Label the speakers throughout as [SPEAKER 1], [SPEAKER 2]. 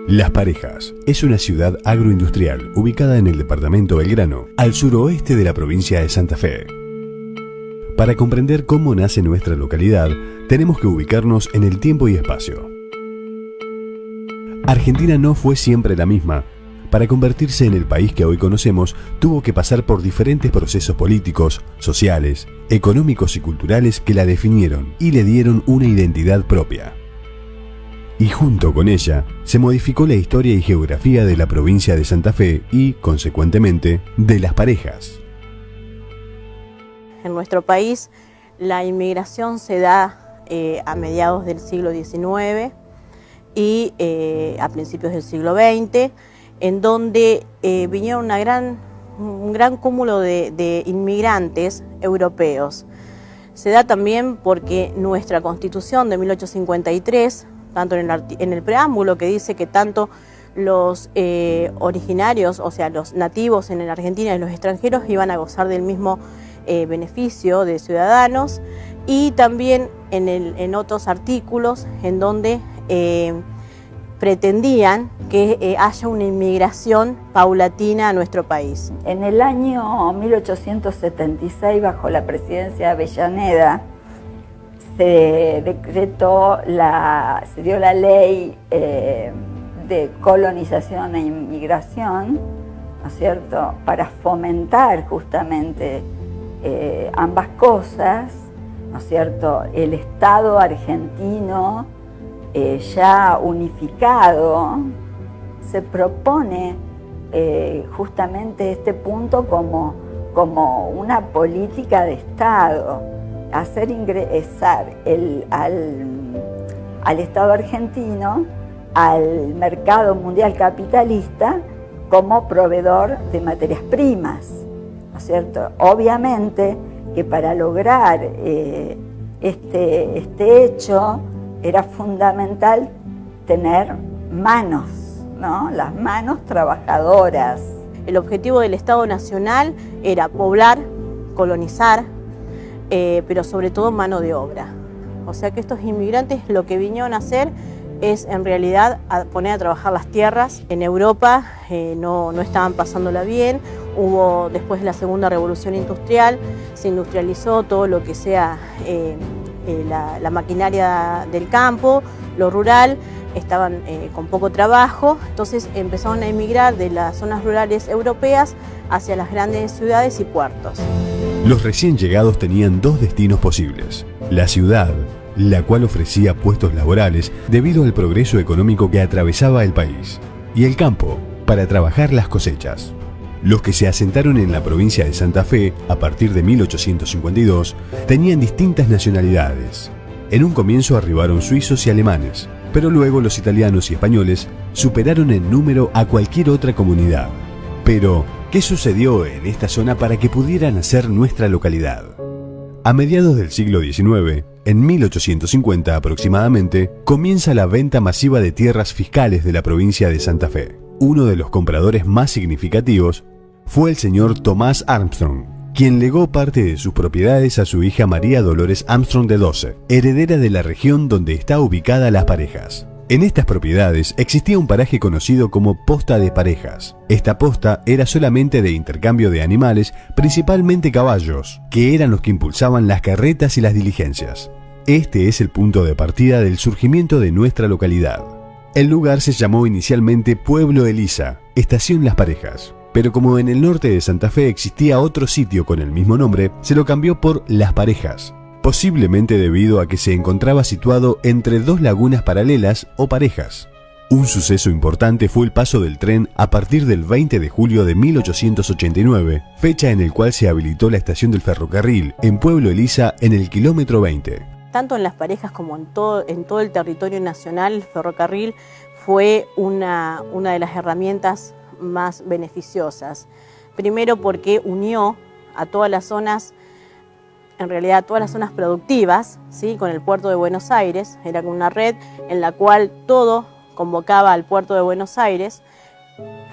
[SPEAKER 1] Las Parejas es una ciudad agroindustrial ubicada en el departamento Belgrano, al suroeste de la provincia de Santa Fe. Para comprender cómo nace nuestra localidad, tenemos que ubicarnos en el tiempo y espacio. Argentina no fue siempre la misma. Para convertirse en el país que hoy conocemos, tuvo que pasar por diferentes procesos políticos, sociales, económicos y culturales que la definieron y le dieron una identidad propia. Y junto con ella, se modificó la historia y geografía de la provincia de Santa Fe y, consecuentemente, de Las Parejas.
[SPEAKER 2] En nuestro país, la inmigración se da a mediados del siglo XIX y a principios del siglo XX, en donde vinieron un gran cúmulo de inmigrantes europeos. Se da también porque nuestra Constitución de 1853, tanto en el preámbulo que dice que tanto los originarios, o sea, los nativos en la Argentina y los extranjeros iban a gozar del mismo beneficio de ciudadanos, y también en otros artículos en donde pretendían que haya una inmigración paulatina a nuestro país.
[SPEAKER 3] En el año 1876, bajo la presidencia de Avellaneda, se dio la ley de colonización e inmigración, ¿no es cierto?, para fomentar justamente ambas cosas, ¿no es cierto? El Estado argentino ya unificado se propone justamente este punto como una política de Estado, hacer ingresar al Estado argentino al mercado mundial capitalista como proveedor de materias primas, ¿no es cierto? Obviamente que para lograr este hecho era fundamental tener manos, ¿no? Las manos trabajadoras.
[SPEAKER 2] El objetivo del Estado Nacional era poblar, colonizar, pero sobre todo mano de obra. O sea que estos inmigrantes lo que vinieron a hacer es en realidad a poner a trabajar las tierras. En Europa no estaban pasándola bien. Hubo, después de la Segunda Revolución Industrial, se industrializó todo lo que sea la maquinaria del campo, lo rural, estaban con poco trabajo, entonces empezaron a emigrar de las zonas rurales europeas hacia las grandes ciudades y puertos.
[SPEAKER 1] Los recién llegados tenían dos destinos posibles: la ciudad, la cual ofrecía puestos laborales debido al progreso económico que atravesaba el país, y el campo, para trabajar las cosechas. Los que se asentaron en la provincia de Santa Fe a partir de 1852 tenían distintas nacionalidades. En un comienzo arribaron suizos y alemanes, pero luego los italianos y españoles superaron en número a cualquier otra comunidad. Pero, ¿qué sucedió en esta zona para que pudiera nacer nuestra localidad? A mediados del siglo XIX, en 1850 aproximadamente, comienza la venta masiva de tierras fiscales de la provincia de Santa Fe. Uno de los compradores más significativos fue el señor Thomas Armstrong, quien legó parte de sus propiedades a su hija María Dolores Armstrong de 12, heredera de la región donde está ubicada Las Parejas. En estas propiedades existía un paraje conocido como Posta de Parejas. Esta posta era solamente de intercambio de animales, principalmente caballos, que eran los que impulsaban las carretas y las diligencias. Este es el punto de partida del surgimiento de nuestra localidad. El lugar se llamó inicialmente Pueblo Elisa, Estación Las Parejas, pero como en el norte de Santa Fe existía otro sitio con el mismo nombre, se lo cambió por Las Parejas, posiblemente debido a que se encontraba situado entre dos lagunas paralelas o parejas. Un suceso importante fue el paso del tren a partir del 20 de julio de 1889, fecha en el cual se habilitó la estación del ferrocarril en Pueblo Elisa en el kilómetro 20.
[SPEAKER 2] Tanto en Las Parejas como en todo el territorio nacional, el ferrocarril fue una de las herramientas más beneficiosas. Primero porque unió a todas las zonas, en realidad a todas las zonas productivas, ¿sí?, con el puerto de Buenos Aires. Era una red en la cual todo convocaba al puerto de Buenos Aires.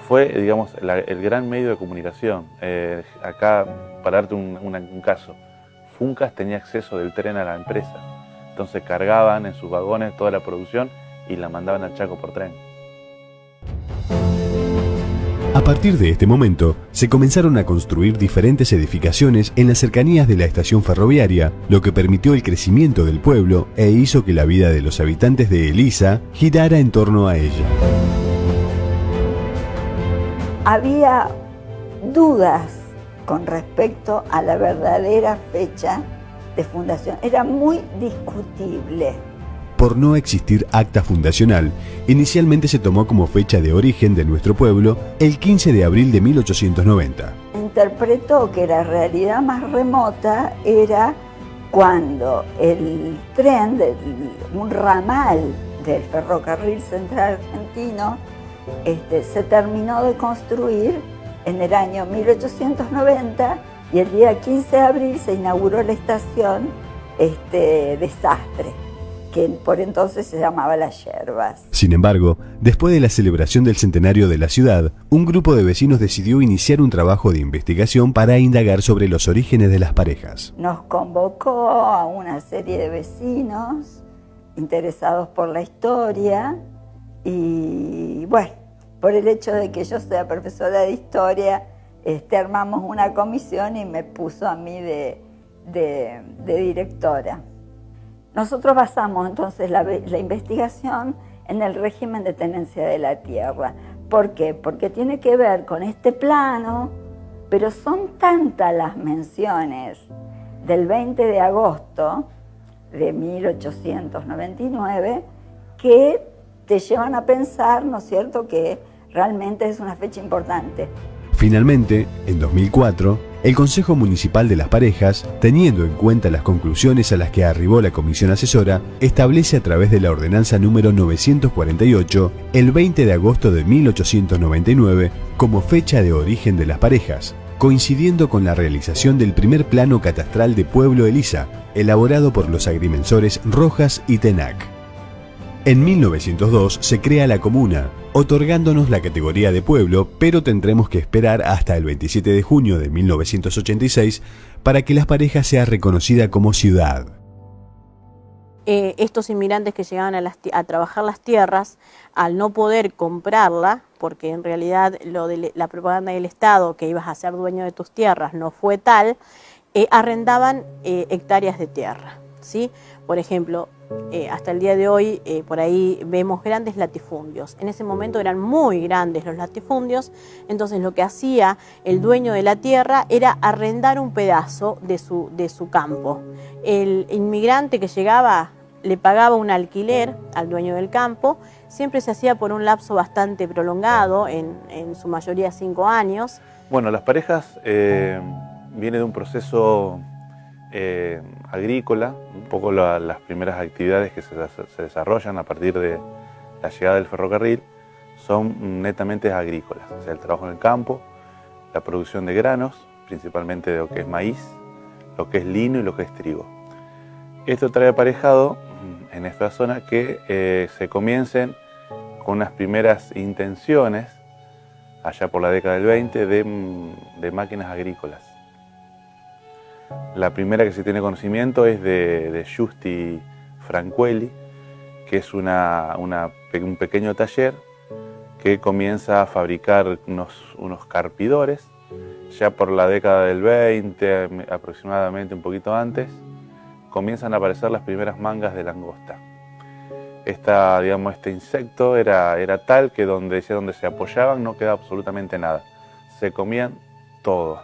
[SPEAKER 4] Fue, digamos, el gran medio de comunicación. Acá, para darte un caso, Funcas tenía acceso del tren a la empresa. Entonces cargaban en sus vagones toda la producción y la mandaban al Chaco por tren.
[SPEAKER 1] A partir de este momento, se comenzaron a construir diferentes edificaciones en las cercanías de la estación ferroviaria, lo que permitió el crecimiento del pueblo e hizo que la vida de los habitantes de Elisa girara en torno a ella.
[SPEAKER 3] Había dudas con respecto a la verdadera fecha de fundación. Era muy discutible.
[SPEAKER 1] Por no existir acta fundacional, inicialmente se tomó como fecha de origen de nuestro pueblo el 15 de abril de 1890.
[SPEAKER 3] Interpretó que la realidad más remota era cuando el tren, un ramal del ferrocarril central argentino, se terminó de construir en el año 1890 y el día 15 de abril se inauguró la estación Desastre, que por entonces se llamaba Las Yerbas.
[SPEAKER 1] Sin embargo, después de la celebración del centenario de la ciudad, un grupo de vecinos decidió iniciar un trabajo de investigación para indagar sobre los orígenes de las parejas.
[SPEAKER 3] Nos convocó a una serie de vecinos interesados por la historia y bueno, por el hecho de que yo sea profesora de historia, armamos una comisión y me puso a mí de directora. Nosotros basamos entonces la investigación en el régimen de tenencia de la tierra. ¿Por qué? Porque tiene que ver con este plano, pero son tantas las menciones del 20 de agosto de 1899 que te llevan a pensar, ¿no es cierto?, que realmente es una fecha importante.
[SPEAKER 1] Finalmente, en 2004, el Consejo Municipal de las Parejas, teniendo en cuenta las conclusiones a las que arribó la Comisión Asesora, establece a través de la Ordenanza número 948 el 20 de agosto de 1899 como fecha de origen de las parejas, coincidiendo con la realización del primer plano catastral de Pueblo Elisa, elaborado por los agrimensores Rojas y Tenac. En 1902 se crea la comuna, otorgándonos la categoría de pueblo, pero tendremos que esperar hasta el 27 de junio de 1986 para que Las Parejas sea reconocida como ciudad.
[SPEAKER 2] Estos inmigrantes que llegaban a trabajar las tierras, al no poder comprarla, porque en realidad la propaganda del Estado, que ibas a ser dueño de tus tierras, no fue tal, arrendaban hectáreas de tierra, ¿sí? Por ejemplo, hasta el día de hoy por ahí vemos grandes latifundios. En ese momento eran muy grandes los latifundios, entonces lo que hacía el dueño de la tierra era arrendar un pedazo de su campo. El inmigrante que llegaba le pagaba un alquiler al dueño del campo, siempre se hacía por un lapso bastante prolongado, en su mayoría 5 años.
[SPEAKER 4] Bueno, Las Parejas viene de un proceso agrícola, un poco las primeras actividades que se desarrollan a partir de la llegada del ferrocarril son netamente agrícolas, o sea, el trabajo en el campo, la producción de granos, principalmente de lo que es maíz, lo que es lino y lo que es trigo. Esto trae aparejado en esta zona que se comiencen con unas primeras intenciones, allá por la década del 20, de máquinas agrícolas. La primera que se tiene conocimiento es de Giusti Franquelli, que es un pequeño taller que comienza a fabricar unos carpidores. Ya por la década del 20, aproximadamente un poquito antes, comienzan a aparecer las primeras mangas de langosta. Este insecto era tal que donde se apoyaban no quedaba absolutamente nada. Se comían todo,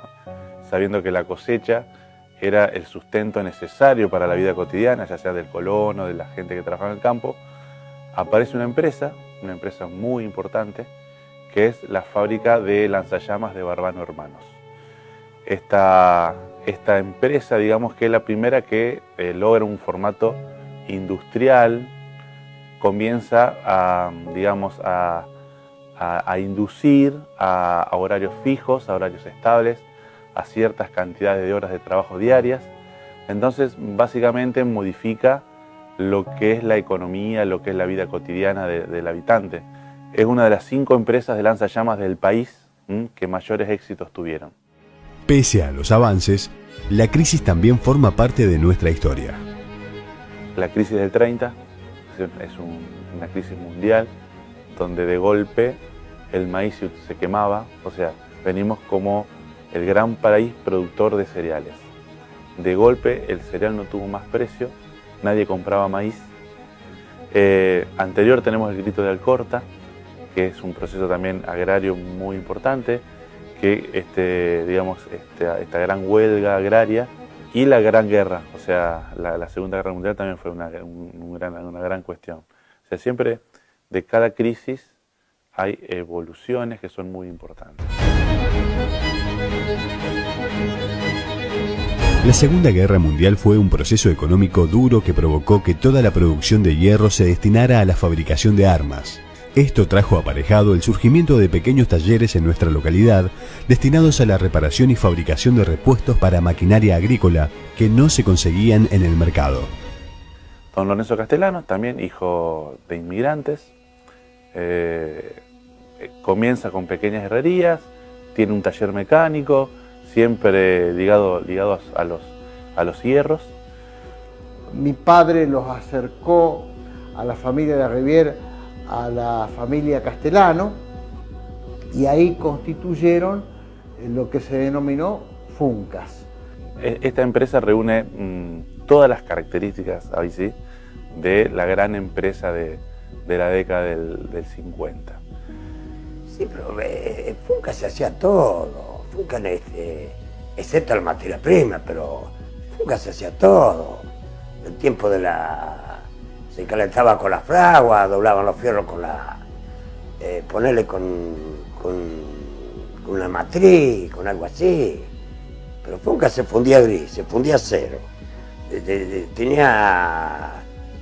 [SPEAKER 4] sabiendo que la cosecha era el sustento necesario para la vida cotidiana, ya sea del colono, de la gente que trabaja en el campo. Aparece una empresa muy importante, que es la fábrica de lanzallamas de Barbano Hermanos. Esta empresa, digamos que es la primera que logra un formato industrial, comienza a inducir a horarios fijos, a horarios estables, a ciertas cantidades de horas de trabajo diarias. Entonces, básicamente modifica lo que es la economía, lo que es la vida cotidiana del habitante. Es una de las 5 empresas de lanzallamas del país que mayores éxitos tuvieron.
[SPEAKER 1] Pese a los avances, la crisis también forma parte de nuestra historia.
[SPEAKER 4] La crisis del 30, una crisis mundial donde de golpe el maíz se quemaba, o sea, venimos como el gran país productor de cereales. De golpe el cereal no tuvo más precio, nadie compraba maíz. Anterior tenemos el grito de Alcorta, que es un proceso también agrario muy importante, que esta gran huelga agraria y la Gran Guerra, o sea, la Segunda Guerra Mundial también fue una gran cuestión. O sea, siempre de cada crisis hay evoluciones que son muy importantes.
[SPEAKER 1] La Segunda Guerra Mundial fue un proceso económico duro que provocó que toda la producción de hierro se destinara a la fabricación de armas. Esto trajo aparejado el surgimiento de pequeños talleres en nuestra localidad destinados a la reparación y fabricación de repuestos para maquinaria agrícola que no se conseguían en el mercado.
[SPEAKER 4] Don Lorenzo Castellano, también hijo de inmigrantes, comienza con pequeñas herrerías, tiene un taller mecánico, siempre ligado a los hierros.
[SPEAKER 5] Mi padre los acercó a la familia de Rivière, a la familia Castellano, y ahí constituyeron lo que se denominó Funcas.
[SPEAKER 4] Esta empresa reúne todas las características, ahí sí, de la gran empresa de la década del 50.
[SPEAKER 6] Sí, pero Funcas se hacía todo, Funcas, excepto la materia prima, pero Funcas se hacía todo. El tiempo de se calentaba con la fragua, doblaban los fierros con ponerle con una matriz, con algo así. Pero Funcas se fundía gris, se fundía acero. Tenía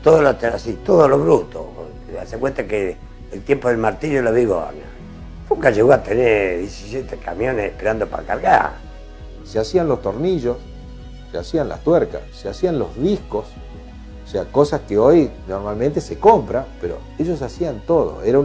[SPEAKER 6] todo lo bruto. Se cuenta que el tiempo del martillo y la bigorna. Funcas llegó a tener 17 camiones esperando para cargar.
[SPEAKER 7] Se hacían los tornillos, se hacían las tuercas, se hacían los discos, o sea, cosas que hoy normalmente se compra, pero ellos hacían todo. Era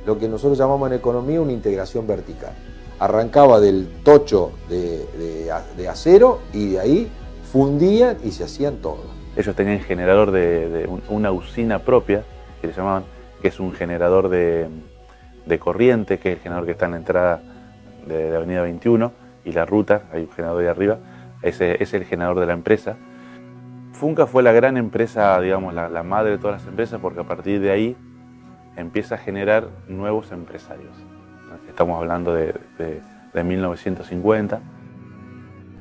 [SPEAKER 7] lo que nosotros llamamos en economía una integración vertical. Arrancaba del tocho de acero y de ahí fundían y se hacían todo.
[SPEAKER 4] Ellos tenían generador de una usina propia, que le llamaban, que es un generador de corriente, que es el generador que está en la entrada de Avenida 21, y la ruta, hay un generador ahí arriba, ese es el generador de la empresa. Funcas fue la gran empresa, digamos, la madre de todas las empresas, porque a partir de ahí empieza a generar nuevos empresarios. Estamos hablando de 1950.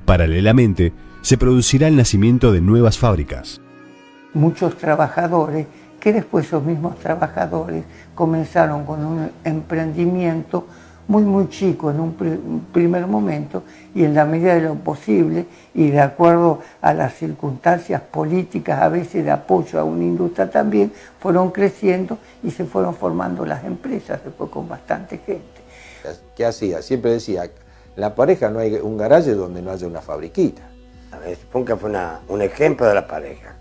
[SPEAKER 1] Paralelamente, se producirá el nacimiento de nuevas fábricas.
[SPEAKER 8] Muchos trabajadores, que después esos mismos trabajadores comenzaron con un emprendimiento muy chico en un primer momento, y en la medida de lo posible y de acuerdo a las circunstancias políticas, a veces de apoyo a una industria también, fueron creciendo y se fueron formando las empresas después con bastante gente.
[SPEAKER 7] ¿Qué hacía? Siempre decía, en La Pareja no hay un garaje donde no haya una fabriquita.
[SPEAKER 6] A ver, Funcas fue un ejemplo de La Pareja,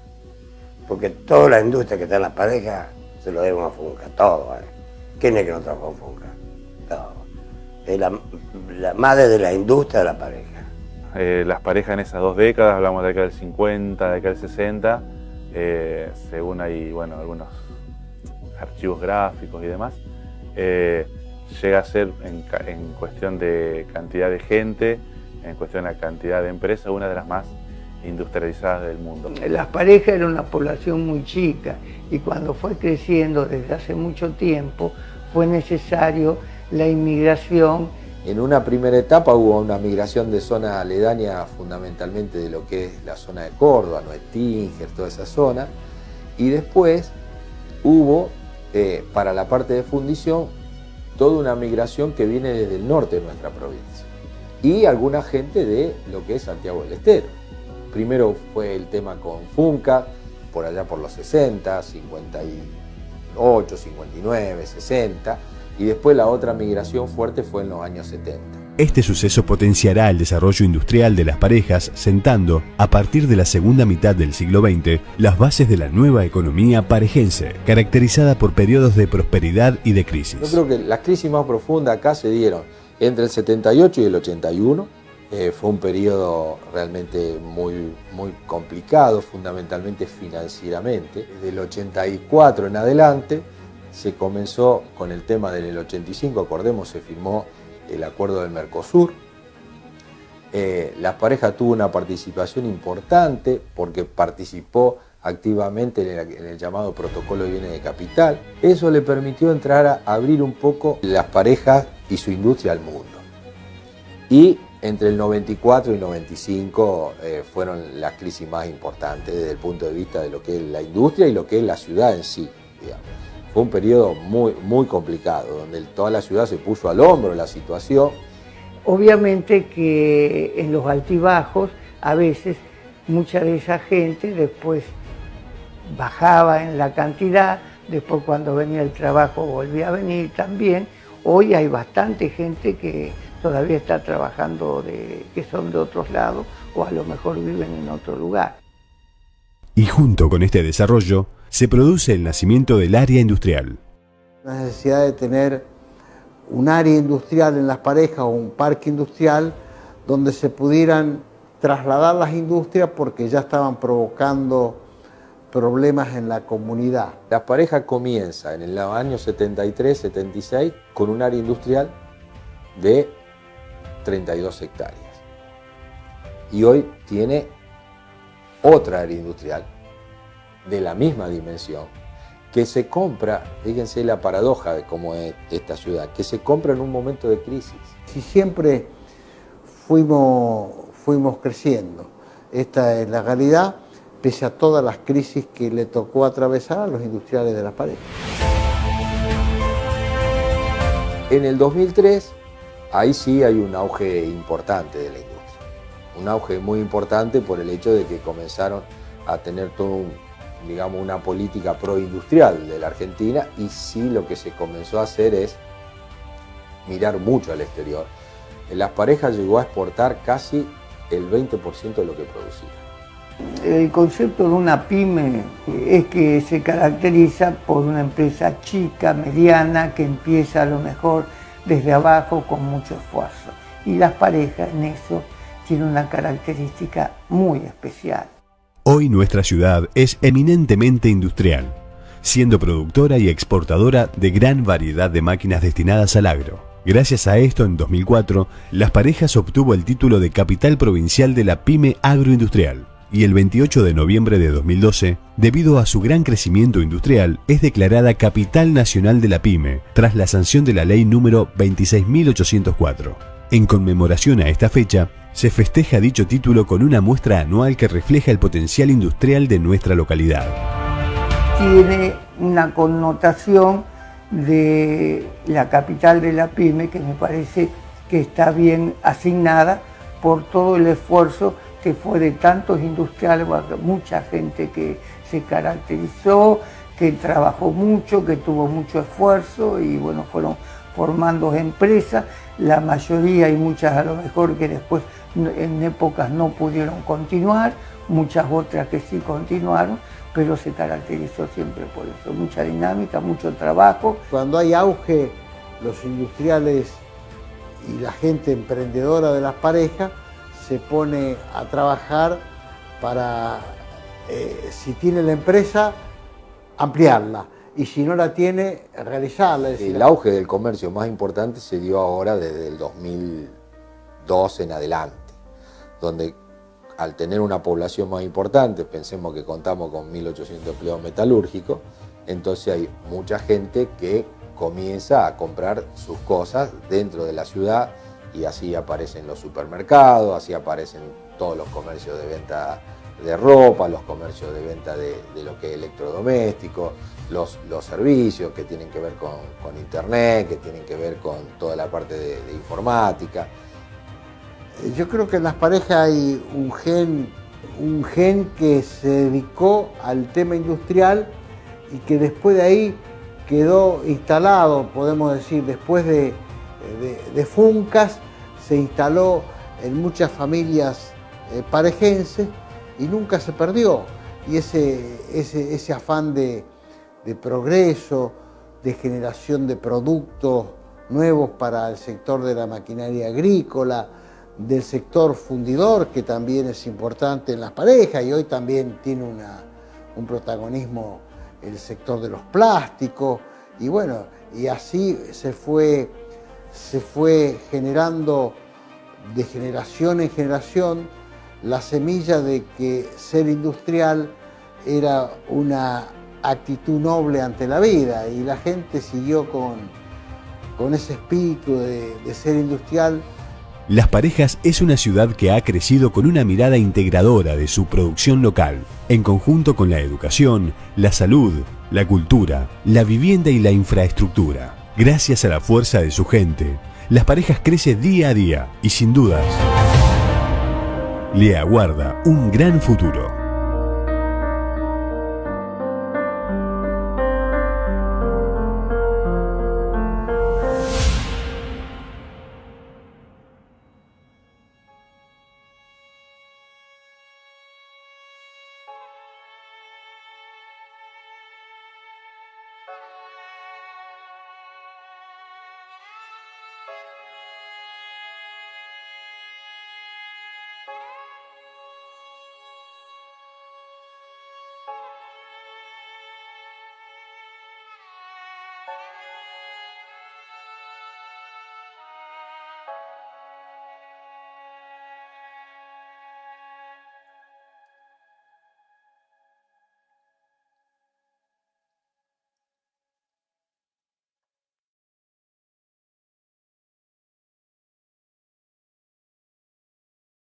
[SPEAKER 6] porque toda la industria que está en La Pareja se lo deben a Funcas, todo. ¿Quién es que no trabajó en Funcas? Todo. Es la madre de la industria de La Pareja.
[SPEAKER 4] Las parejas en esas 2 décadas, hablamos de la década del 50, de la década del 60, según hay algunos archivos gráficos y demás, llega a ser en cuestión de cantidad de gente, en cuestión de la cantidad de empresas, una de las más industrializadas del mundo.
[SPEAKER 8] Las Parejas era una población muy chica y cuando fue creciendo desde hace mucho tiempo fue necesario la inmigración.
[SPEAKER 7] En una primera etapa hubo una migración de zonas aledañas, fundamentalmente de lo que es la zona de Córdoba, Noé Tinger, toda esa zona, y después hubo, para la parte de fundición, toda una migración que viene desde el norte de nuestra provincia y alguna gente de lo que es Santiago del Estero. Primero fue el tema con Funcas, por allá por los 60, 58, 59, 60, y después la otra migración fuerte fue en los años 70.
[SPEAKER 1] Este suceso potenciará el desarrollo industrial de Las Parejas, sentando, a partir de la segunda mitad del siglo XX, las bases de la nueva economía parejense, caracterizada por periodos de prosperidad y de crisis.
[SPEAKER 7] Yo creo que las crisis más profundas acá se dieron entre el 78 y el 81, Fue un periodo realmente muy complicado, fundamentalmente financieramente. Desde el 84 en adelante se comenzó con el tema del 85, acordemos, se firmó el acuerdo del Mercosur. La pareja tuvo una participación importante porque participó activamente en el llamado protocolo de bienes de capital. Eso le permitió entrar a abrir un poco las parejas y su industria al mundo. Y entre el 94 y el 95 fueron las crisis más importantes desde el punto de vista de lo que es la industria y lo que es la ciudad en sí, digamos. Fue un periodo muy complicado, donde toda la ciudad se puso al hombro la situación.
[SPEAKER 8] Obviamente que en los altibajos, a veces, mucha de esa gente después bajaba en la cantidad, después cuando venía el trabajo volvía a venir también. Hoy hay bastante gente que todavía está trabajando, que son de otros lados o a lo mejor viven en otro lugar.
[SPEAKER 1] Y junto con este desarrollo, se produce el nacimiento del área industrial.
[SPEAKER 5] La necesidad de tener un área industrial en Las Parejas o un parque industrial donde se pudieran trasladar las industrias porque ya estaban provocando problemas en la comunidad.
[SPEAKER 7] Las Parejas comienza en el año 73-76 con un área industrial de 32 hectáreas. Y hoy tiene otra área industrial de la misma dimensión que se compra, fíjense la paradoja de cómo es esta ciudad, que se compra en un momento de crisis.
[SPEAKER 5] Si siempre fuimos creciendo, esta es la realidad, pese a todas las crisis que le tocó atravesar a los industriales de Las Parejas.
[SPEAKER 7] En el 2003, ahí sí hay un auge importante de la industria. Un auge muy importante por el hecho de que comenzaron a tener todo digamos, una política proindustrial de la Argentina, y sí lo que se comenzó a hacer es mirar mucho al exterior. Las Parejas llegó a exportar casi el 20% de lo que producía.
[SPEAKER 8] El concepto de una pyme es que se caracteriza por una empresa chica, mediana, que empieza a lo mejor desde abajo con mucho esfuerzo. Y Las Parejas en eso tienen una característica muy especial.
[SPEAKER 1] Hoy nuestra ciudad es eminentemente industrial, siendo productora y exportadora de gran variedad de máquinas destinadas al agro. Gracias a esto, en 2004, Las Parejas obtuvo el título de Capital Provincial de la Pyme Agroindustrial. Y el 28 de noviembre de 2012, debido a su gran crecimiento industrial, es declarada Capital Nacional de la Pyme, tras la sanción de la ley número 26.804. En conmemoración a esta fecha, se festeja dicho título con una muestra anual que refleja el potencial industrial de nuestra localidad.
[SPEAKER 8] Tiene una connotación de la capital de la pyme que me parece que está bien asignada por todo el esfuerzo que fue de tantos industriales, mucha gente que se caracterizó, que trabajó mucho, que tuvo mucho esfuerzo y bueno, fueron formando empresas, la mayoría y muchas a lo mejor que después en épocas no pudieron continuar, muchas otras que sí continuaron, pero se caracterizó siempre por eso, mucha dinámica, mucho trabajo.
[SPEAKER 5] Cuando hay auge, los industriales y la gente emprendedora de Las Parejas se pone a trabajar para, si tiene la empresa, ampliarla. Y si no la tiene, realizarla.
[SPEAKER 7] El auge del comercio más importante se dio ahora desde el 2002 en adelante, donde al tener una población más importante, pensemos que contamos con 1.800 empleados metalúrgicos, entonces hay mucha gente que comienza a comprar sus cosas dentro de la ciudad y así aparecen los supermercados, así aparecen todos los comercios de venta de ropa, los comercios de venta de lo que es electrodoméstico, los servicios que tienen que ver con internet, que tienen que ver con toda la parte de informática.
[SPEAKER 5] Yo creo que en Las Parejas hay un gen que se dedicó al tema industrial y que después de ahí quedó instalado, podemos decir, después de Funcas, se instaló en muchas familias parejenses y nunca se perdió. Y ese afán de progreso, de generación de productos nuevos para el sector de la maquinaria agrícola, del sector fundidor, que también es importante en las parejas, y hoy también tiene un protagonismo el sector de los plásticos, y bueno, y así se fue generando de generación en generación la semilla de que ser industrial era una actitud noble ante la vida, y la gente siguió con ese espíritu de ser industrial.
[SPEAKER 1] Las Parejas es una ciudad que ha crecido con una mirada integradora de su producción local, en conjunto con la educación, la salud, la cultura, la vivienda y la infraestructura. Gracias a la fuerza de su gente, Las Parejas crece día a día y sin dudas le aguarda un gran futuro.